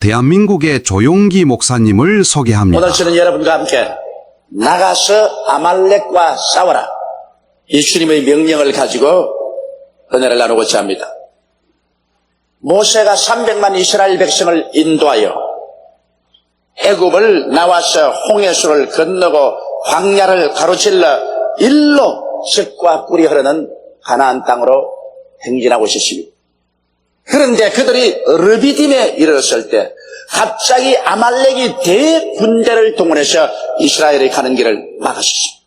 대한민국의 조용기 목사님을 소개합니다. 오늘 저는 여러분과 함께 나가서 아말렉과 싸워라, 이 주님의 명령을 가지고 은혜를 나누고자 합니다. 모세가 300만 이스라엘 백성을 인도하여 애굽을 나와서 홍해수를 건너고 광야를 가로질러 일로 젖과 꿀이 흐르는 가나안 땅으로 행진하고 있었습니다. 그런데 그들이 르비딤에 이르렀을 때 갑자기 아말렉이 대군대를 동원해서 이스라엘이 가는 길을 막았습니다.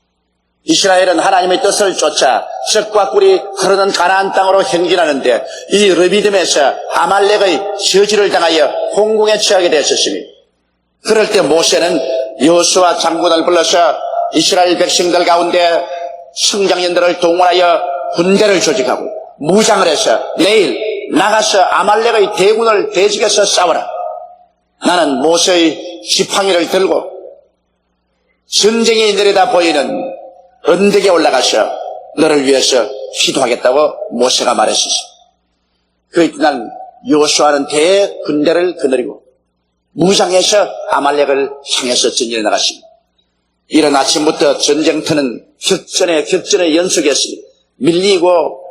이스라엘은 하나님의 뜻을 쫓아 젖과 꿀이 흐르는 가나안 땅으로 행진하는데 이 르비딤에서 아말렉의 저지를 당하여 공궁에 처하게 되었습니다. 그럴 때 모세는 여호수아 장군을 불러서 이스라엘 백성들 가운데 성장년들을 동원하여 군대를 조직하고 무장을 해서 내일 나가서 아말렉의 대군을 대적해서 싸워라. 나는 모세의 지팡이를 들고 전쟁이 내려다 보이는 언덕에 올라가서 너를 위해서 기도하겠다고 모세가 말했었어. 그 이튿날 여호수아는 대군대를 거느리고 무장해서 아말렉을 향해서 전진해 나갔습니다. 이른 아침부터 전쟁터는 격전의 연속이었습니다. 밀리고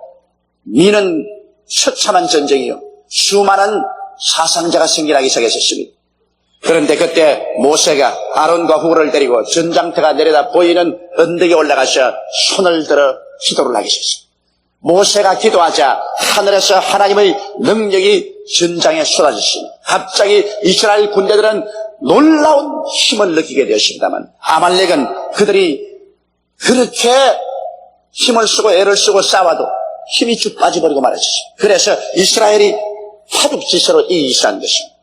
미는 처참한 전쟁이요, 수많은 사상자가 생겨나기 시작했습니다. 그런데 그때 모세가 아론과 후를 데리고 전장터가 내려다 보이는 언덕에 올라가서 손을 들어 기도를 하기 시작했습니다. 모세가 기도하자 하늘에서 하나님의 능력이 전장에 쏟아졌습니다. 갑자기 이스라엘 군대들은 놀라운 힘을 느끼게 되었습니다만 아말렉은 그들이 그렇게 힘을 쓰고 애를 쓰고 싸워도 힘이 쭉 빠져버리고 말았습니다. 그래서 이스라엘이 파죽지세로 이기시한 것입니다.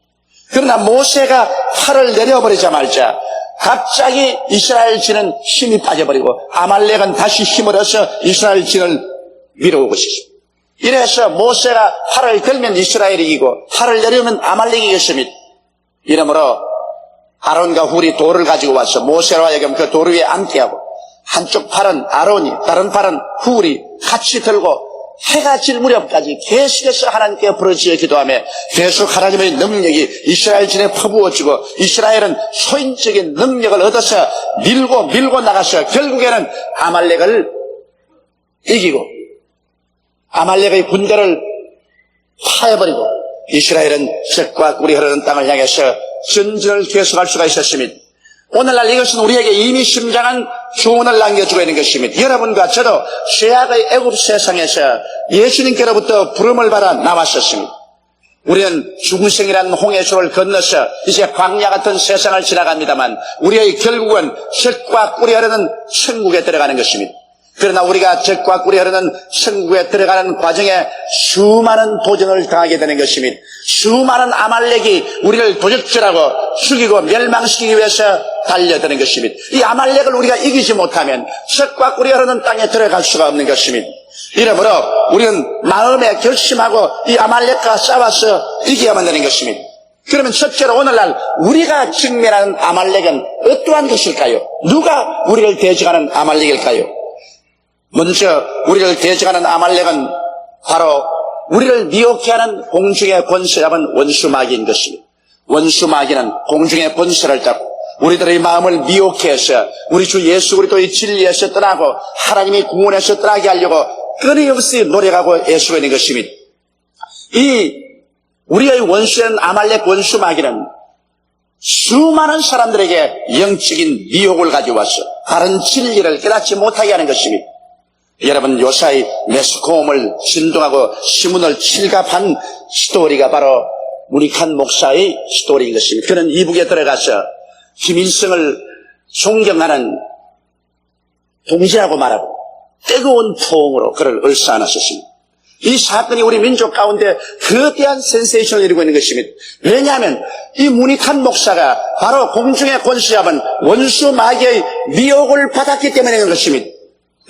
그러나 모세가 팔을 내려버리자마자 갑자기 이스라엘 진은 힘이 빠져버리고 아말렉은 다시 힘을 얻어서 이스라엘 진을 밀어오고 있습니다. 이래서 모세가 팔을 들면 이스라엘이 이기고 팔을 내려면 아말렉이 이겼습니다. 이러므로 아론과 훌이 돌을 가지고 와서 모세로 하여금 그 돌 위에 앉게 하고 한쪽 팔은 아론이 다른 팔은 훌이 같이 들고 해가 질 무렵까지 계속해서 하나님께 부르짖어 기도하며 계속 하나님의 능력이 이스라엘 진에 퍼부어지고 이스라엘은 소인적인 능력을 얻어서 밀고 나가서 결국에는 아말렉을 이기고 아말렉의 군대를 파해버리고 이스라엘은 젖과 꿀이 흐르는 땅을 향해서 전진을 계속할 수가 있었습니다. 오늘날 이것은 우리에게 이미 심장한 교훈을 남겨주고 있는 것입니다. 여러분과 저도 죄악의 애굽 세상에서 예수님께로부터 부름을 받아 나왔었습니다. 우리는 중생이라는 홍해수를 건너서 이제 광야 같은 세상을 지나갑니다만 우리의 결국은 젖과 꿀이 흐르는 천국에 들어가는 것입니다. 그러나 우리가 젖과 꿀이 흐르는 천국에 들어가는 과정에 수많은 도전을 당하게 되는 것입니다. 수많은 아말렉이 우리를 도적질하고 죽이고 멸망시키기 위해서 달려드는 것입니다. 이 아말렉을 우리가 이기지 못하면 젖과 꿀이 흐르는 땅에 들어갈 수가 없는 것입니다. 이러므로 우리는 마음에 결심하고 이 아말렉과 싸워서 이겨야만 되는 것입니다. 그러면 첫째로 오늘날 우리가 직면하는 아말렉은 어떠한 것일까요? 누가 우리를 대적하는 아말렉일까요? 먼저 우리를 대적하는 아말렉은 바로 우리를 미혹해하는 공중의 권세 잡은 원수마귀인 것입니다. 원수마귀는 공중의 권세를 잡고 우리들의 마음을 미혹해서 우리 주 예수 그리스도의 진리에서 떠나고 하나님의 구원에서 떠나게 하려고 끊임없이 노력하고 애쓰고 있는 것입니다. 이 우리의 원수인 아말렉 원수마귀는 수많은 사람들에게 영적인 미혹을 가져와서 바른 진리를 깨닫지 못하게 하는 것입니다. 여러분, 요사이 매스컴을 진동하고 시문을 칠갑한 스토리가 바로 문익환 목사의 스토리인 것입니다. 그는 이북에 들어가서 김일성을 존경하는 동지라고 말하고 뜨거운 포옹으로 그를 얼싸안았었습니다. 이 사건이 우리 민족 가운데 거대한 센세이션을 이루고 있는 것입니다. 왜냐하면 이 문익환 목사가 바로 공중의 권세 잡은 원수 마귀의 미혹을 받았기 때문에 그런 것입니다.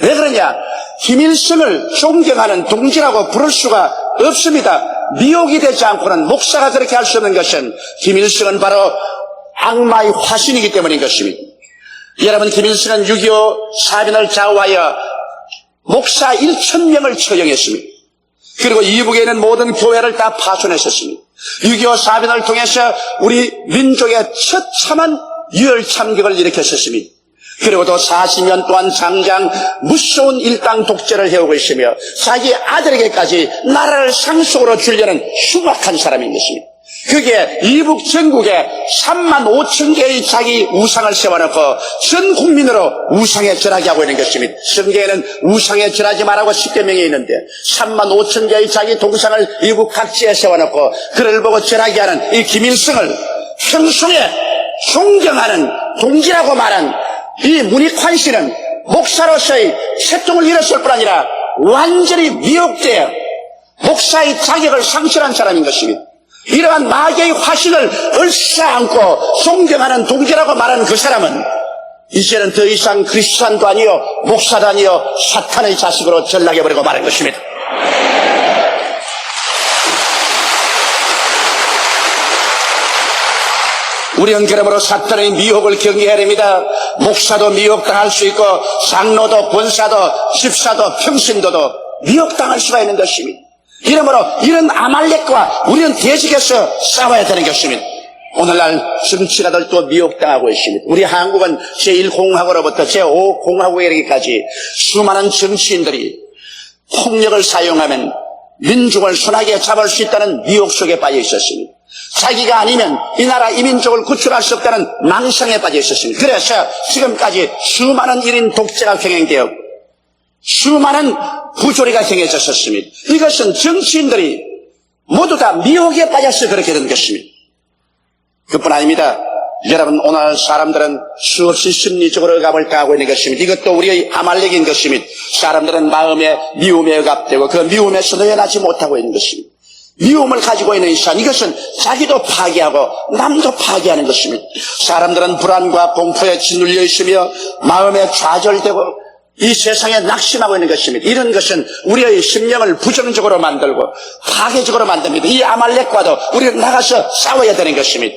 왜 그러냐? 김일성을 존경하는 동지라고 부를 수가 없습니다. 미혹이 되지 않고는 목사가 그렇게 할 수 없는 것은 김일성은 바로 악마의 화신이기 때문인 것입니다. 여러분, 김일성은 6.25 사변을 좌우하여 목사 1,000명을 처형했습니다. 그리고 이북에 있는 모든 교회를 다 파손했었습니다. 6.25 사변을 통해서 우리 민족의 처참한 유혈 참격을 일으켰었습니다. 그리고도 40년 동안 장장 무서운 일당 독재를 해오고 있으며 자기 아들에게까지 나라를 상속으로 주려는 흉악한 사람인 것입니다. 그게 이북 전국에 3만 5천 개의 자기 우상을 세워놓고 전 국민으로 우상에 절하게 하고 있는 것입니다. 성경에는 우상에 절하지 말라고 10계명에 있는데 3만 5천 개의 자기 동상을 이북 각지에 세워놓고 그를 보고 절하게 하는 이 김일성을 평소에 존경하는 동지라고 말한 이 문익환 씨는 목사로서의 채통을 잃었을 뿐 아니라 완전히 미혹되어 목사의 자격을 상실한 사람인 것입니다. 이러한 마귀의 화신을 얼싸안고 존경하는 동지라고 말하는 그 사람은 이제는 더 이상 그리스도인도 아니요 목사도 아니요 사탄의 자식으로 전락해버리고 말한 것입니다. 우리는 그러므로 사탄의 미혹을 경계해야 됩니다. 목사도 미혹당할 수 있고 장로도 권사도 집사도 평신도도 미혹당할 수가 있는 것입니다. 이러므로 이런 아말렉과 우리는 대적해서 싸워야 되는 것입니다. 오늘날 정치가들 또 미혹당하고 있습니다. 우리 한국은 제1공화국으로부터 제5공화국에 이르기까지 수많은 정치인들이 폭력을 사용하면 민중을 순하게 잡을 수 있다는 미혹 속에 빠져 있었습니다. 자기가 아니면 이 나라 이 민족을 구출할 수 없다는 망상에 빠져 있었습니다. 그래서 지금까지 수많은 1인 독재가 경행되었고 수많은 부조리가 행해졌었습니다. 이것은 정치인들이 모두 다 미혹에 빠져서 그렇게 된 것입니다. 그뿐 아닙니다. 여러분, 오늘 사람들은 수없이 심리적으로 억압을 당하고 있는 것입니다. 이것도 우리의 아말렉인 것입니다. 사람들은 마음에 미움에 억압되고 그 미움에서 놓여나지 못하고 있는 것입니다. 미움을 가지고 있는 인간, 이것은 자기도 파괴하고 남도 파괴하는 것입니다. 사람들은 불안과 공포에 짓눌려 있으며 마음에 좌절되고 이 세상에 낙심하고 있는 것입니다. 이런 것은 우리의 심령을 부정적으로 만들고 파괴적으로 만듭니다. 이 아말렉과도 우리는 나가서 싸워야 되는 것입니다.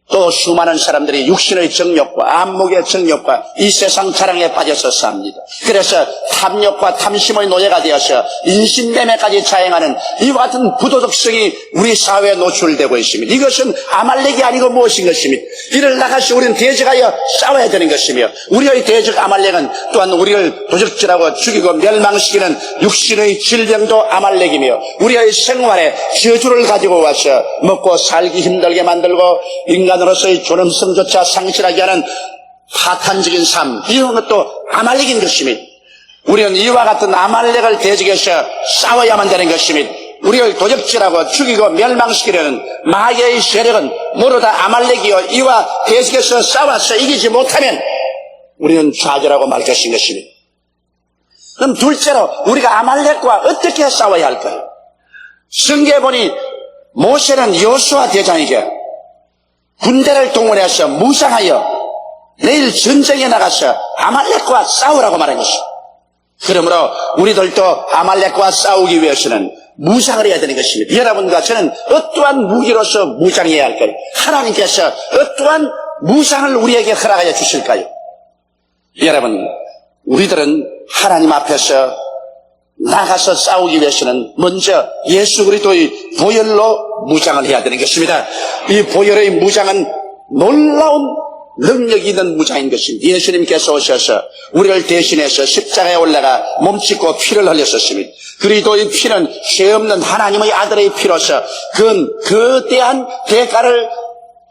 또 수많은 사람들이 육신의 정욕과 안목의 정욕과 이 세상 자랑에 빠져서 삽니다. 그래서 탐욕과 탐심의 노예가 되어서 인신매매까지 자행하는 이와 같은 부도덕성이 우리 사회에 노출되고 있습니다. 이것은 아말렉이 아니고 무엇인 것입니다. 이를 나가서 우리는 대적하여 싸워야 되는 것이며 우리의 대적 아말렉은 또한 우리를 도적질하고 죽이고 멸망시키는 육신의 질병도 아말렉이며 우리의 생활에 저주를 가지고 와서 먹고 살기 힘들게 만들고 인간으로서의 존엄성조차 상실하게 하는 파탄적인 삶, 이런 것도 아말렉인 것입니다. 우리는 이와 같은 아말렉을 대적해서 싸워야만 되는 것입니다. 우리를 도적질하고 죽이고 멸망시키려는 마귀의 세력은 모두 다 아말렉이요 이와 대적해서 싸워서 이기지 못하면 우리는 좌절하고 말 것인 것입니다. 그럼 둘째로 우리가 아말렉과 어떻게 싸워야 할까요? 성경에 보니 모세는 여호수아 대장에게 군대를 동원해서 무장하여 내일 전쟁에 나가서 아말렉과 싸우라고 말한 것입니다. 그러므로 우리들도 아말렉과 싸우기 위해서는 무장을 해야 되는 것입니다. 여러분과 저는 어떠한 무기로서 무장해야 할까요? 하나님께서 어떠한 무장을 우리에게 허락하여 주실까요? 여러분, 우리들은 하나님 앞에서 나가서 싸우기 위해서는 먼저 예수 그리스도의 보혈로 무장을 해야 되는 것입니다. 이 보혈의 무장은 놀라운 능력이 있는 무장인 것입니다. 예수님께서 오셔서 우리를 대신해서 십자가에 올라가 몸짓고 피를 흘렸었습니다. 그리스도의 피는 죄 없는 하나님의 아들의 피로서 그건 거대한 대가를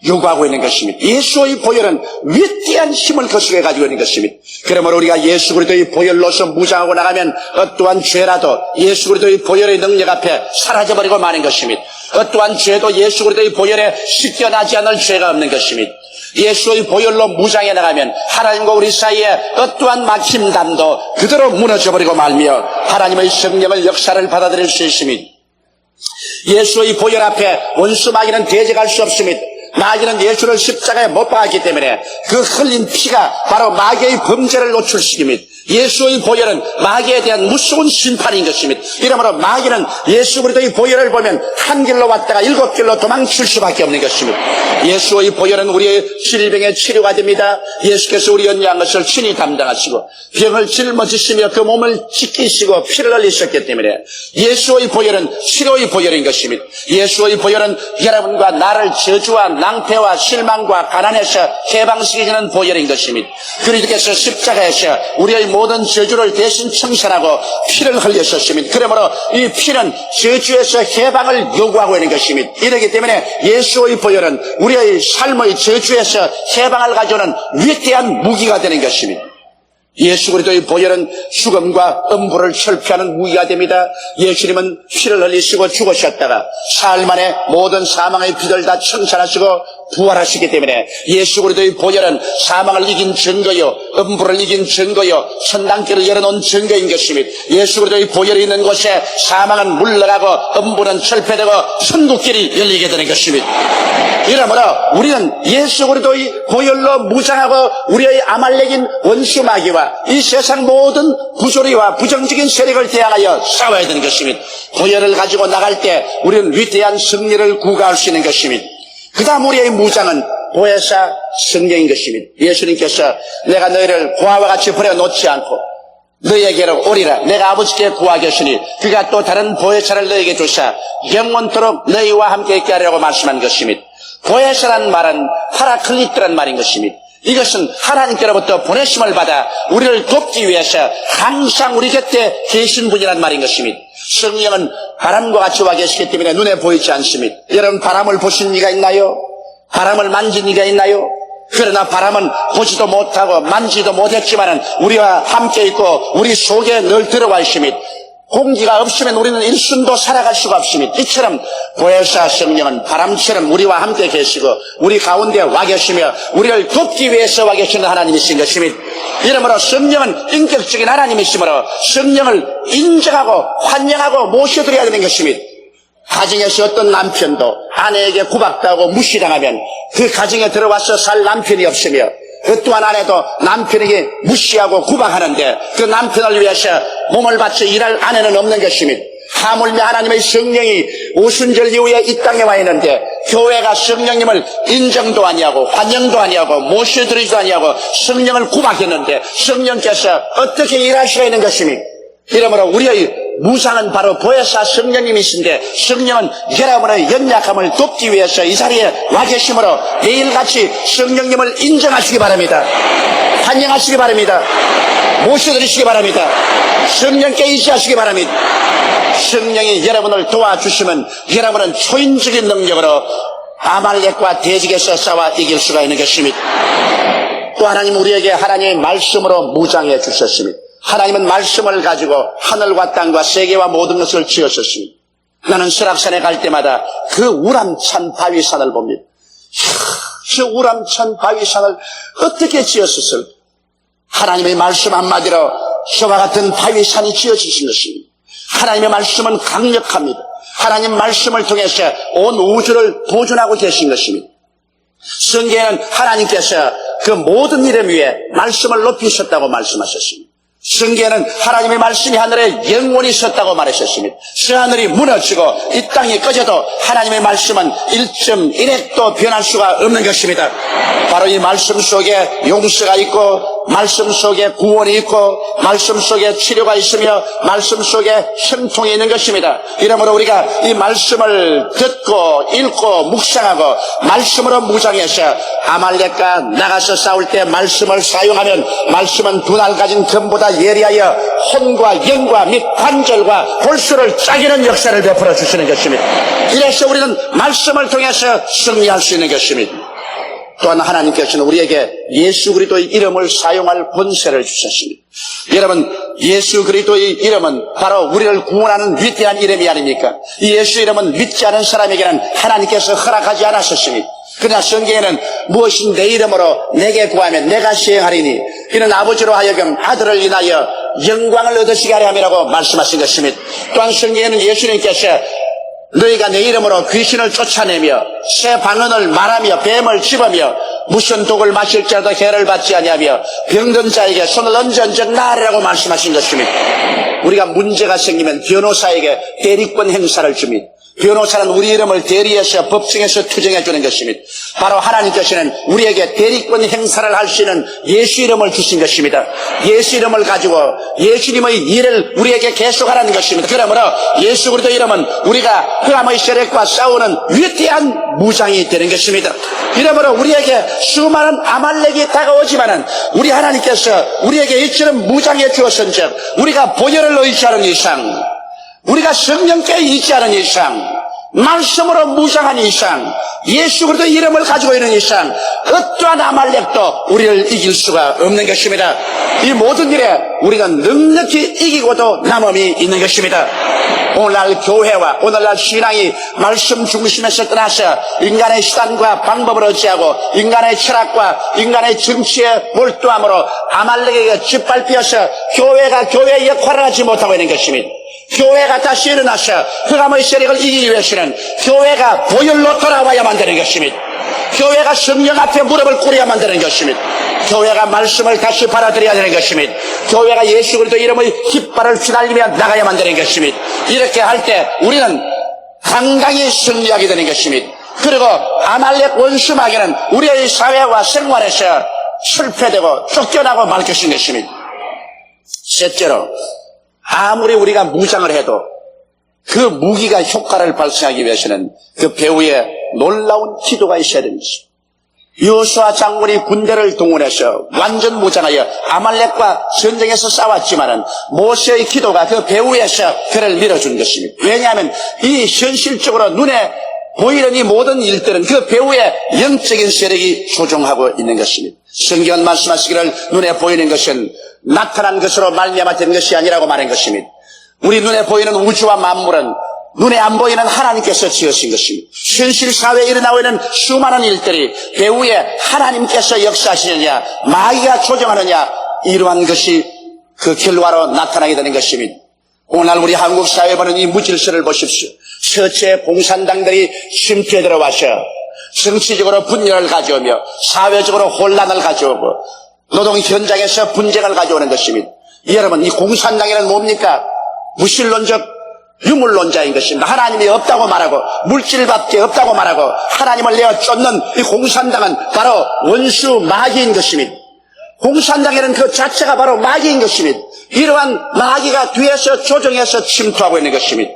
요구하고 있는 것입니다. 예수의 보혈은 위대한 힘을 거스려 가지고 있는 것입니다. 그러므로 우리가 예수 그리스도의 보혈로서 무장하고 나가면 어떠한 죄라도 예수 그리스도의 보혈의 능력 앞에 사라져버리고 마는 것입니다. 어떠한 죄도 예수 그리스도의 보혈에 씻겨나지 않을 죄가 없는 것입니다. 예수의 보혈로 무장해 나가면 하나님과 우리 사이에 어떠한 막힘담도 그대로 무너져버리고 말며 하나님의 성령의 역사를 받아들일 수 있습니다. 예수의 보혈 앞에 원수 마귀는 대적할 수 없습니다. 마귀는 예수를 십자가에 못 박았기 때문에 그 흘린 피가 바로 마귀의 범죄를 노출시킵니다. 예수의 보혈은 마귀에 대한 무서운 심판인 것입니다. 이러므로 마귀는 예수 그리스도의 보혈을 보면 한 길로 왔다가 7길로 도망칠 수밖에 없는 것입니다. 예수의 보혈은 우리의 질병의 치료가 됩니다. 예수께서 우리 연약한 것을 친히 담당하시고 병을 짊어지시며 그 몸을 지키시고 피를 흘리셨기 때문에 예수의 보혈은 치료의 보혈인 것입니다. 예수의 보혈은 여러분과 나를 저주와 낭패와 실망과 가난에서 해방시키는 보혈인 것입니다. 그리스도께서 십자가에서 우리의 모든 저주를 대신 청산하고 피를 흘리셨습니다. 그러므로 이 피는 저주에서 해방을 요구하고 있는 것입니다. 이렇기 때문에 예수의 보혈은 우리의 삶의 저주에서 해방을 가져오는 위대한 무기가 되는 것입니다. 예수 그리스도의 보혈은 죽음과 음부를 철폐하는 무기가 됩니다. 예수님은 피를 흘리시고 죽으셨다가 사흘 만에 모든 사망의 피를 다 청산하시고 부활하시기 때문에 예수 그리스도의 보혈은 사망을 이긴 증거요, 음부를 이긴 증거요, 천당길을 열어놓은 증거인 것입니다. 예수 그리스도의 보혈이 있는 곳에 사망은 물러가고 음부는 철폐되고 천국길이 열리게 되는 것입니다. 이러므로 우리는 예수 그리스도의 보혈로 무장하고 우리의 아말렉인 원수 마귀와 이 세상 모든 부조리와 부정적인 세력을 대항하여 싸워야 되는 것입니다. 보혈을 가지고 나갈 때 우리는 위대한 승리를 구가할 수 있는 것입니다. 그 다음 우리의 무장은 보혜사 성령인 것입니다. 예수님께서 내가 너희를 고아와 같이 버려놓지 않고 너희에게로 오리라. 내가 아버지께 구하겠으니 그가 또 다른 보혜사를 너희에게 주사 영원토록 너희와 함께 있게 하려고 말씀한 것입니다. 보혜사란 말은 파라클리트란 말인 것입니다. 이것은 하나님께로부터 보내심을 받아 우리를 돕기 위해서 항상 우리 곁에 계신 분이란 말인 것입니다. 성령은 바람과 같이 와 계시기 때문에 눈에 보이지 않습니다. 여러분 바람을 보신 이가 있나요? 바람을 만진 이가 있나요? 그러나 바람은 보지도 못하고 만지도 못했지만 우리와 함께 있고 우리 속에 늘 들어와 있습니다. 공기가 없으면 우리는 일순도 살아갈 수가 없습니다. 이처럼 보혜사 성령은 바람처럼 우리와 함께 계시고 우리 가운데 와 계시며 우리를 돕기 위해서 와 계시는 하나님이신 것입니다. 이러므로 성령은 인격적인 하나님이시므로 성령을 인정하고 환영하고 모셔드려야 되는 것입니다. 가정에서 어떤 남편도 아내에게 구박당하고 무시당하면 그 가정에 들어와서 살 남편이 없으며 어떠한 아내도 남편에게 무시하고 구박하는데 그 남편을 위해서 몸을 바쳐 일할 아내는 없는 것입니다. 하물며 하나님의 성령이 오순절 이후에 이 땅에 와 있는데 교회가 성령님을 인정도 아니하고 환영도 아니하고 모셔드리지도 아니하고 성령을 구박했는데 성령께서 어떻게 일할 수가 있는 것입니까? 이러므로 우리의 무상은 바로 보혜사 성령님이신데 성령은 여러분의 연약함을 돕기 위해서 이 자리에 와 계시므로 매일같이 성령님을 인정하시기 바랍니다. 환영하시기 바랍니다. 모셔드리시기 바랍니다. 성령께 의지하시기 바랍니다. 성령이 여러분을 도와주시면 여러분은 초인적인 능력으로 아말렉과 대적에서 싸워 이길 수가 있는 것입니다. 또 하나님 우리에게 하나님의 말씀으로 무장해 주셨습니다. 하나님은 말씀을 가지고 하늘과 땅과 세계와 모든 것을 지으셨습니다. 나는 설악산에 갈 때마다 그 우람찬 바위산을 봅니다. 그 우람찬 바위산을 어떻게 지었었을까? 하나님의 말씀 한마디로 저와 같은 바위산이 지어지신 것입니다. 하나님의 말씀은 강력합니다. 하나님 말씀을 통해서 온 우주를 보존하고 계신 것입니다. 성경에는 하나님께서 그 모든 이름 위에 말씀을 높이셨다고 말씀하셨습니다. 성경에는 하나님의 말씀이 하늘에 영원히 섰다고 말하셨습니다. 저 하늘이 무너지고 이 땅이 꺼져도 하나님의 말씀은 1.1핵도 변할 수가 없는 것입니다. 바로 이 말씀 속에 용서가 있고 말씀 속에 구원이 있고 말씀 속에 치료가 있으며 말씀 속에 형통이 있는 것입니다. 이러므로 우리가 이 말씀을 듣고 읽고 묵상하고 말씀으로 무장해서 아말렉과 나가서 싸울 때 말씀을 사용하면 말씀은 두날 가진 금보다 예리하여 혼과 영과 및 관절과 골수를 짜기는 역사를 베풀어 주시는 것입니다. 이래서 우리는 말씀을 통해서 승리할 수 있는 것입니다. 또한 하나님께서는 우리에게 예수 그리스도의 이름을 사용할 권세를 주셨습니다. 여러분 예수 그리스도의 이름은 바로 우리를 구원하는 위대한 이름이 아닙니까? 이 예수 이름은 믿지 않은 사람에게는 하나님께서 허락하지 않았었습니다. 그러나 성경에는 무엇인 내 이름으로 내게 구하면 내가 시행하리니 이는 아버지로 하여금 아들을 인하여 영광을 얻으시게 하려 함이라고 말씀하신 것입니다. 또한 성경에는 예수님께서 너희가 내 이름으로 귀신을 쫓아내며 새 방언을 말하며 뱀을 집으며 무슨 독을 마실지라도 해를 받지 아니하며 병든 자에게 손을 얹어 나으라고 말씀하신 것입니다. 우리가 문제가 생기면 변호사에게 대리권 행사를 줍니다. 변호사는 우리 이름을 대리해서 법정에서 투쟁해 주는 것입니다. 바로 하나님께서는 우리에게 대리권 행사를 할 수 있는 예수 이름을 주신 것입니다. 예수 이름을 가지고 예수님의 일을 우리에게 계속하라는 것입니다. 그러므로 예수 그리스도 이름은 우리가 흑암의 세력과 싸우는 위대한 무장이 되는 것입니다. 이러므로 우리에게 수많은 아말렉이 다가오지만은 우리 하나님께서 우리에게 이처럼 무장해 주었은즉 우리가 보혈을 의지하는 이상, 우리가 성령께 의지하는 이상, 말씀으로 무장한 이상, 예수 그리스도 이름을 가지고 있는 이상 어떠한 아말렉도 우리를 이길 수가 없는 것입니다. 이 모든 일에 우리는 넉넉히 이기고도 남음이 있는 것입니다. 오늘날 교회와 오늘날 신앙이 말씀 중심에서 떠나서 인간의 수단과 방법을 의지하고 인간의 철학과 인간의 정치에 몰두함으로 아말렉에게 짓밟혀서 교회가 교회의 역할을 하지 못하고 있는 것입니다. 교회가 다시 일어나서 흑암의 세력을 이기기 위해서는 교회가 보혈로 돌아와야만 되는 것입니다. 교회가 성령 앞에 무릎을 꿇어야만 되는 것입니다. 교회가 말씀을 다시 받아들여야 되는 것입니다. 교회가 예수 그리스도 이름의 깃발을 휘날리며 나가야만 되는 것입니다. 이렇게 할 때 우리는 당당히 승리하게 되는 것입니다. 그리고 아말렉 원수 마귀는 우리의 사회와 생활에서 실패되고 쫓겨나고 말 것입니다. 셋째로, 아무리 우리가 무장을 해도 그 무기가 효과를 발생하기 위해서는 그 배후에 놀라운 기도가 있어야 되는 것입니다. 여호수아 장군이 군대를 동원해서 완전 무장하여 아말렉과 전쟁에서 싸웠지만은 모세의 기도가 그 배후에서 그를 밀어준 것입니다. 왜냐하면 이 현실적으로 눈에 보이는 이 모든 일들은 그 배후에 영적인 세력이 조종하고 있는 것입니다. 성경은 말씀하시기를 눈에 보이는 것은 나타난 것으로 말미암아 된 것이 아니라고 말한 것입니다. 우리 눈에 보이는 우주와 만물은 눈에 안 보이는 하나님께서 지으신 것입니다. 현실 사회에 일어나고 있는 수많은 일들이 배후에 하나님께서 역사하시느냐 마귀가 조정하느냐 이러한 것이 그 결과로 나타나게 되는 것입니다. 오늘 우리 한국 사회에 보는 이 무질서를 보십시오. 서체 공산당들이 심표에 들어와서 정치적으로 분열을 가져오며 사회적으로 혼란을 가져오고 노동 현장에서 분쟁을 가져오는 것입니다. 여러분, 이 공산당에는 뭡니까? 무신론적 유물론자인 것입니다. 하나님이 없다고 말하고 물질밖에 없다고 말하고 하나님을 내어 쫓는 이 공산당은 바로 원수 마귀인 것입니다. 공산당에는 그 자체가 바로 마귀인 것입니다. 이러한 마귀가 뒤에서 조정해서 침투하고 있는 것입니다.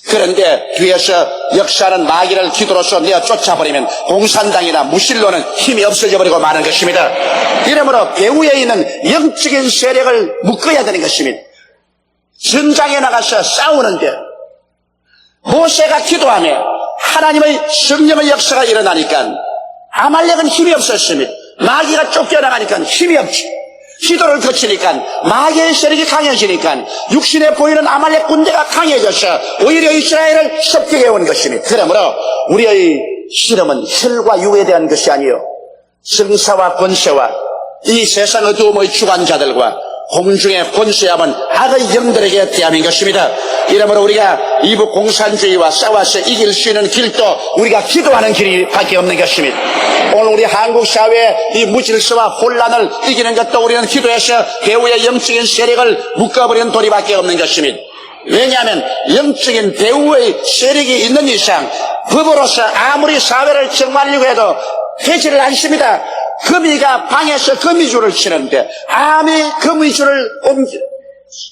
그런데 뒤에서 역사하는 마귀를 기도로서 내어 쫓아버리면 공산당이나 무신론은 힘이 없어져 버리고 마는 것입니다. 이러므로 배후에 있는 영적인 세력을 묶어야 되는 것입니다. 전장에 나가서 싸우는데 모세가 기도하며 하나님의 성령의 역사가 일어나니까 아말렉은 힘이 없었습니다. 마귀가 쫓겨나가니까 힘이 없지. 기도를 거치니까 마귀의 세력이 강해지니까 육신에 보이는 아말렉 군대가 강해져서 오히려 이스라엘을 섭격해 온 것입니다. 그러므로 우리의 실험은 혈과 육에 대한 것이 아니요 성사와 권세와 이 세상 어두움의 주관자들과 공중의 권세함은 악의 영들에게 대함인 것입니다. 이러므로 우리가 이북 공산주의와 싸워서 이길 수 있는 길도 우리가 기도하는 길이 밖에 없는 것입니다. 오늘 우리 한국 사회의 이 무질서와 혼란을 이기는 것도 우리는 기도해서 배후의 영적인 세력을 묶어버리는 도리밖에 없는 것입니다. 왜냐하면 영적인 배후의 세력이 있는 이상 법으로서 아무리 사회를 정말려고 해도 되지를 않습니다. 거미가 방에서 거미줄을 치는데 아무리 거미줄을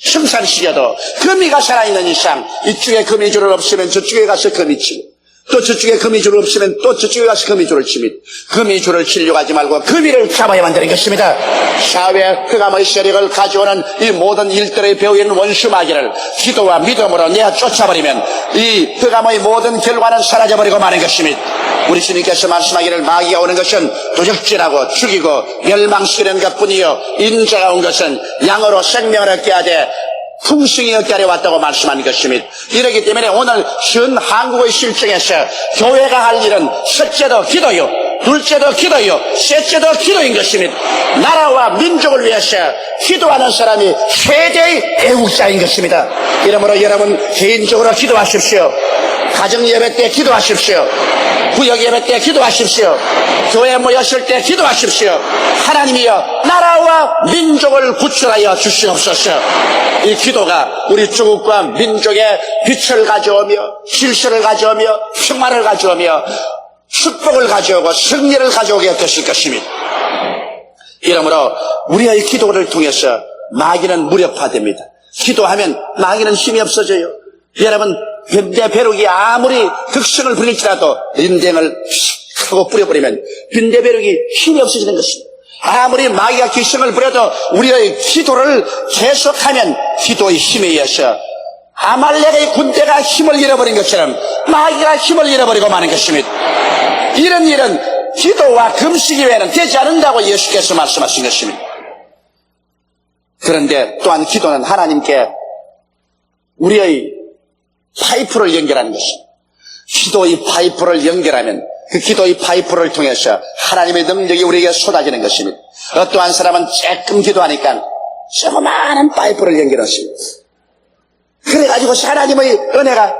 생산시켜도 거미가 살아있는 이상 이쪽에 거미줄을 없으면 저쪽에 가서 거미 치고 또 저쪽에 거미줄을 없으면 또 저쪽에 가서 거미줄을 칩니다. 거미줄을 치려고 하지 말고 거미를 잡아야만 되는 것입니다. 사회 흑암의 세력을 가져오는 이 모든 일들의 배후에 있는 원수 마귀를 기도와 믿음으로 내어 쫓아버리면 이 흑암의 모든 결과는 사라져버리고 마는 것입니다. 우리 주님께서 말씀하기를 마귀가 오는 것은 도적질하고 죽이고 멸망시키는 것뿐이요 인자가 온 것은 양으로 생명을 얻게 하되 풍성히 얻게 하려 왔다고 말씀한 것입니다. 이렇기 때문에 오늘 현 한국의 실정에서 교회가 할 일은 첫째도 기도요 둘째도 기도요 셋째도 기도인 것입니다. 나라와 민족을 위해서 기도하는 사람이 최대의 애국자인 것입니다. 이러므로 여러분 개인적으로 기도하십시오. 가정예배 때 기도하십시오. 구역 예배 때 기도하십시오. 교회 모였을 때 기도하십시오. 하나님이여 나라와 민족을 구출하여 주시옵소서. 이 기도가 우리 조국과 민족의 빛을 가져오며 질서를 가져오며 평화를 가져오며 축복을 가져오고 승리를 가져오게 되실 것입니다. 이러므로 우리의 기도를 통해서 마귀는 무력화됩니다. 기도하면 마귀는 힘이 없어져요. 여러분, 빈대 벼룩이 아무리 득성을 부릴지라도 인댕을 하고 뿌려버리면 빈대 벼룩이 힘이 없어지는 것입니다. 아무리 마귀가 기승을 부려도 우리의 기도를 계속하면 기도의 힘에 의해서 아말렉의 군대가 힘을 잃어버린 것처럼 마귀가 힘을 잃어버리고 마는 것입니다. 이런 일은 기도와 금식 외에는 되지 않는다고 예수께서 말씀하신 것입니다. 그런데 또한 기도는 하나님께 우리의 파이프를 연결하는 것입니다. 기도의 파이프를 연결하면 그 기도의 파이프를 통해서 하나님의 능력이 우리에게 쏟아지는 것입니다. 어떠한 사람은 조금 기도하니까 조그마한 파이프를 연결했습니다. 그래가지고 하나님의 은혜가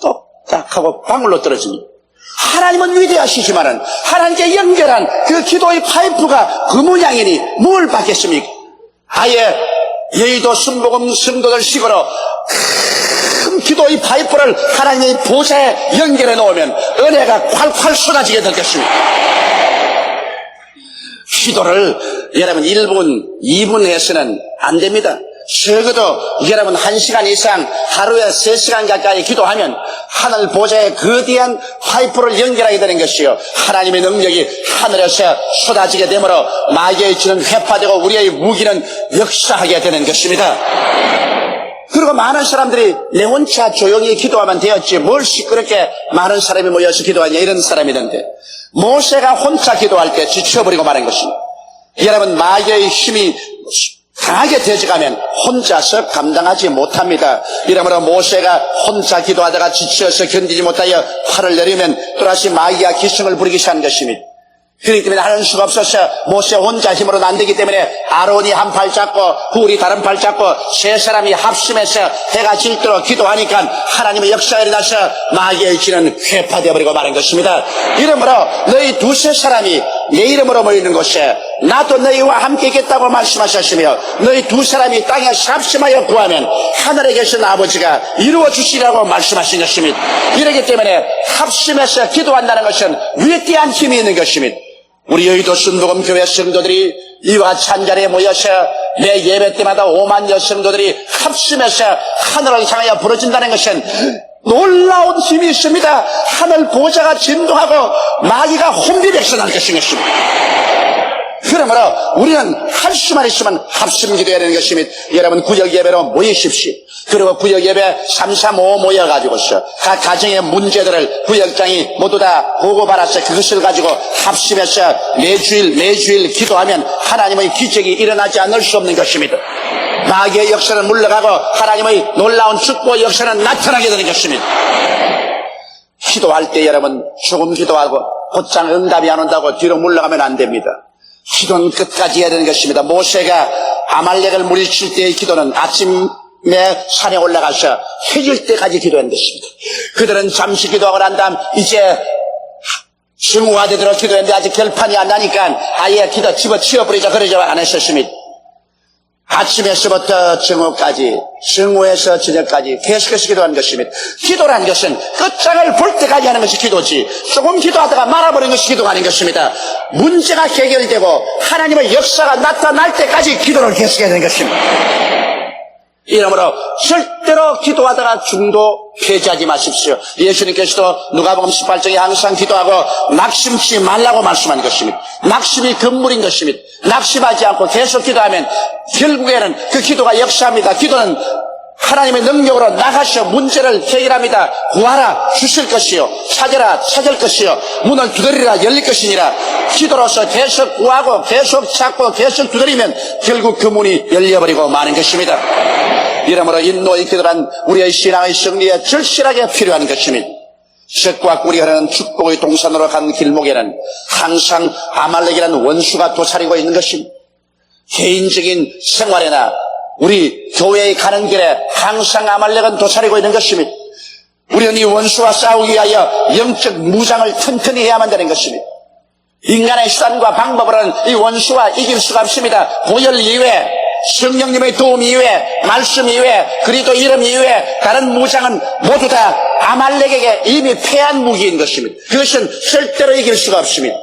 똑딱 하고 방울로 떨어집니다. 하나님은 위대하시지만은 하나님께 연결한 그 기도의 파이프가 그 모양이니 뭘 받겠습니까? 아예 여의도 순복음 성도들 식으로 큰 기도의 파이프를 하나님의 보좌에 연결해 놓으면 은혜가 콸콸 쏟아지게 될 것입니다. 기도를 여러분 1분, 2분 해서는 안 됩니다. 적어도 여러분 1시간 이상 하루에 3시간 가까이 기도하면 하늘 보좌에 거대한 파이프를 연결하게 되는 것이요, 하나님의 능력이 하늘에서 쏟아지게 되므로 마귀의 지는 회파되고 우리의 무기는 역사하게 되는 것입니다. 그리고 많은 사람들이 내 혼자 조용히 기도하면 되었지 뭘 시끄럽게 많은 사람이 모여서 기도하냐 이런 사람이던데, 모세가 혼자 기도할 때 지쳐버리고 마는 것입니다. 여러분, 마귀의 힘이 강하게 되어가면 혼자서 감당하지 못합니다. 이러므로 모세가 혼자 기도하다가 지쳐서 견디지 못하여 팔을 내리면 또다시 마귀가 기승을 부리기 시작한 것입니다. 그렇기 때문에 하는 수가 없어서 모세 혼자 힘으로는 안 되기 때문에 아론이 한 팔 잡고 훌이 다른 팔 잡고 세 사람이 합심해서 해가 질도록 기도하니까 하나님의 역사가 일어나서 마귀의 지는 회파되어 버리고 마는 것입니다. 이러므로 너희 두세 사람이 내 이름으로 모이는 곳에 나도 너희와 함께 있겠다고 말씀하셨으며 너희 두 사람이 땅에서 합심하여 구하면 하늘에 계신 아버지가 이루어 주시라고 말씀하신 것입니다. 이렇기 때문에 합심해서 기도한다는 것은 위대한 힘이 있는 것입니다. 우리 여의도 순복음 교회 성도들이 이와 같이 한 자리에 모여서 매 예배 때마다 5만여 성도들이 합심해서 하늘을 향하여 부러진다는 것은 놀라운 힘이 있습니다. 하늘 보좌가 진동하고 마귀가 혼비백산할 것입니다. 그러므로 우리는 할 수만 있으면 합심기도해야 되는 것입니다. 여러분, 구역 예배로 모이십시오. 그리고 구역 예배 335 모여가지고서 각 가정의 문제들을 구역장이 모두 다 보고받아서 그것을 가지고 합심해서 매주일 기도하면 하나님의 기적이 일어나지 않을 수 없는 것입니다. 마귀의 역사는 물러가고 하나님의 놀라운 축복의 역사는 나타나게 되는 것입니다. 기도할 때 여러분, 조금 기도하고 곧장 응답이 안 온다고 뒤로 물러가면 안 됩니다. 기도는 끝까지 해야 되는 것입니다. 모세가 아말렉을 물리칠 때의 기도는 아침에 산에 올라가서 해질 때까지 기도한 것입니다. 그들은 잠시 기도하고 난 다음 이제 증오하되도록 기도했는데 아직 결판이 안 나니까 아예 기도 집어치워버리자 그러지 안 했었습니다. 아침에서부터 정오에서 저녁까지 계속해서 기도한 것입니다. 기도라는 것은 끝장을 볼 때까지 하는 것이 기도지, 조금 기도하다가 말아버리는 것이 기도가 아닌 것입니다. 문제가 해결되고 하나님의 역사가 나타날 때까지 기도를 계속해야 되는 것입니다. 이러므로 절대로 기도하다가 중도 폐지하지 마십시오. 예수님께서도 누가복음 18장에 항상 기도하고 낙심치 말라고 말씀한 것입니다. 낙심이 금물인 것입니다. 낙심하지 않고 계속 기도하면 결국에는 그 기도가 역사합니다. 기도는 하나님의 능력으로 나가셔 문제를 해결합니다. 구하라 주실 것이요, 찾으라 찾을 것이요, 문을 두드리라 열릴 것이니라. 기도로서 계속 구하고 계속 찾고 계속 두드리면 결국 그 문이 열려버리고 마는 것입니다. 이러므로 인노의 기도란 우리의 신앙의 승리에 절실하게 필요한 것입니다. 쇠과 꿀이 흐르는 축복의 동산으로 간 길목에는 항상 아말렉이라는 원수가 도사리고 있는 것입니다. 개인적인 생활에나 우리 교회에 가는 길에 항상 아말렉은 도사리고 있는 것입니다. 우리는 이 원수와 싸우기 위하여 영적 무장을 튼튼히 해야만 되는 것입니다. 인간의 수단과 방법으로는 이 원수와 이길 수가 없습니다. 보혈 이외에, 성령님의 도움 이외에, 말씀 이외에, 그리스도 이름 이외에 다른 무장은 모두 다 아말렉에게 이미 패한 무기인 것입니다. 그것은 절대로 이길 수가 없습니다.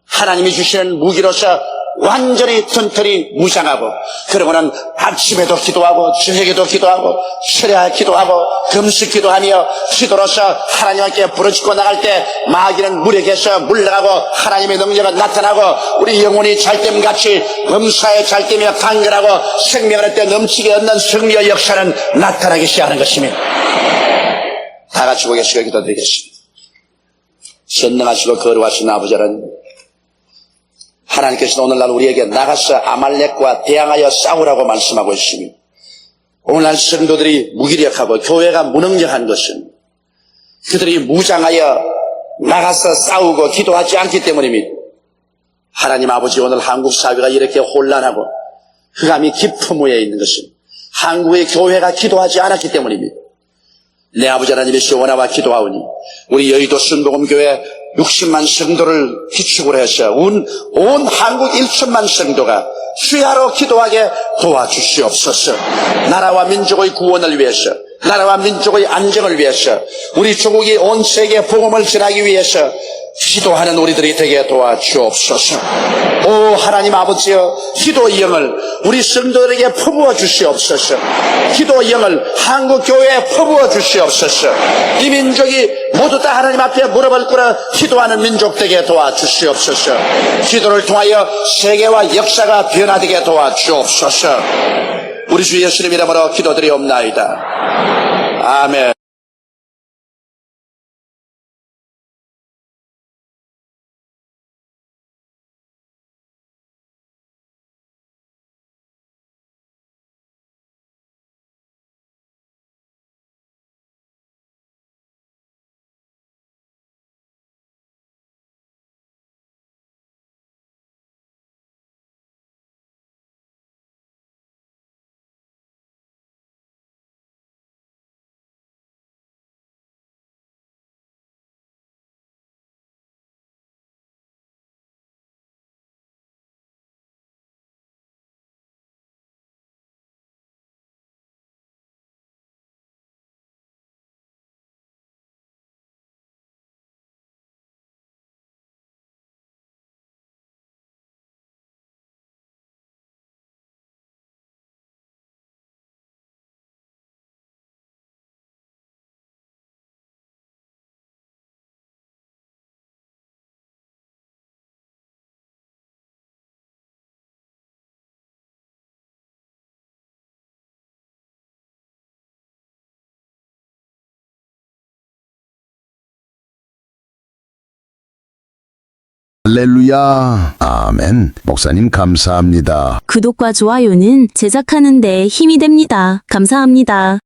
하나님이 주시는 무기로서 완전히 튼튼히 무장하고, 그러고는 아침에도 기도하고 저녁에도 기도하고 철야 기도하고 금식 기도하며 기도로서 하나님께 부르짖고 나갈 때 마귀는 무력에서 물러가고 하나님의 능력은 나타나고 우리 영혼이 잘됨같이 범사에 잘되며 강건하고 생명을 때 넘치게 얻는 승리의 역사는 나타나기 시작하는 것입니다. 다 같이 고개시켜 기도드리겠습니다. 전능하시고 거룩하신 아버지 하나님, 하나님께서는 오늘날 우리에게 나가서 아말렉과 대항하여 싸우라고 말씀하고 있습니다. 오늘날 성도들이 무기력하고 교회가 무능력한 것은 그들이 무장하여 나가서 싸우고 기도하지 않기 때문입니다. 하나님 아버지, 오늘 한국 사회가 이렇게 혼란하고 흑암이 깊은 무에 있는 것은 한국의 교회가 기도하지 않았기 때문입니다. 내 아버지 하나님의 시원하와 기도하오니 우리 여의도 순복음교회 60만 성도를 기축으로 해서 온 한국 1천만 성도가 주야로 기도하게 도와주시옵소서. 나라와 민족의 구원을 위해서, 나라와 민족의 안정을 위해서, 우리 조국이 온 세계에 복음을 전하기 위해서 기도하는 우리들이 되게 도와주옵소서. 오 하나님 아버지여, 기도의 영을 우리 성도들에게 퍼부어 주시옵소서. 기도의 영을 한국교회에 퍼부어 주시옵소서. 이 민족이 모두 다 하나님 앞에 무릎을 꿇어 기도하는 민족 되게 도와주시옵소서. 기도를 통하여 세계와 역사가 변화되게 도와주옵소서. 우리 주 예수님 이름으로 기도드리옵나이다. 아멘. 할렐루야. 아멘. 목사님 감사합니다. 구독과 좋아요는 제작하는 데 힘이 됩니다. 감사합니다.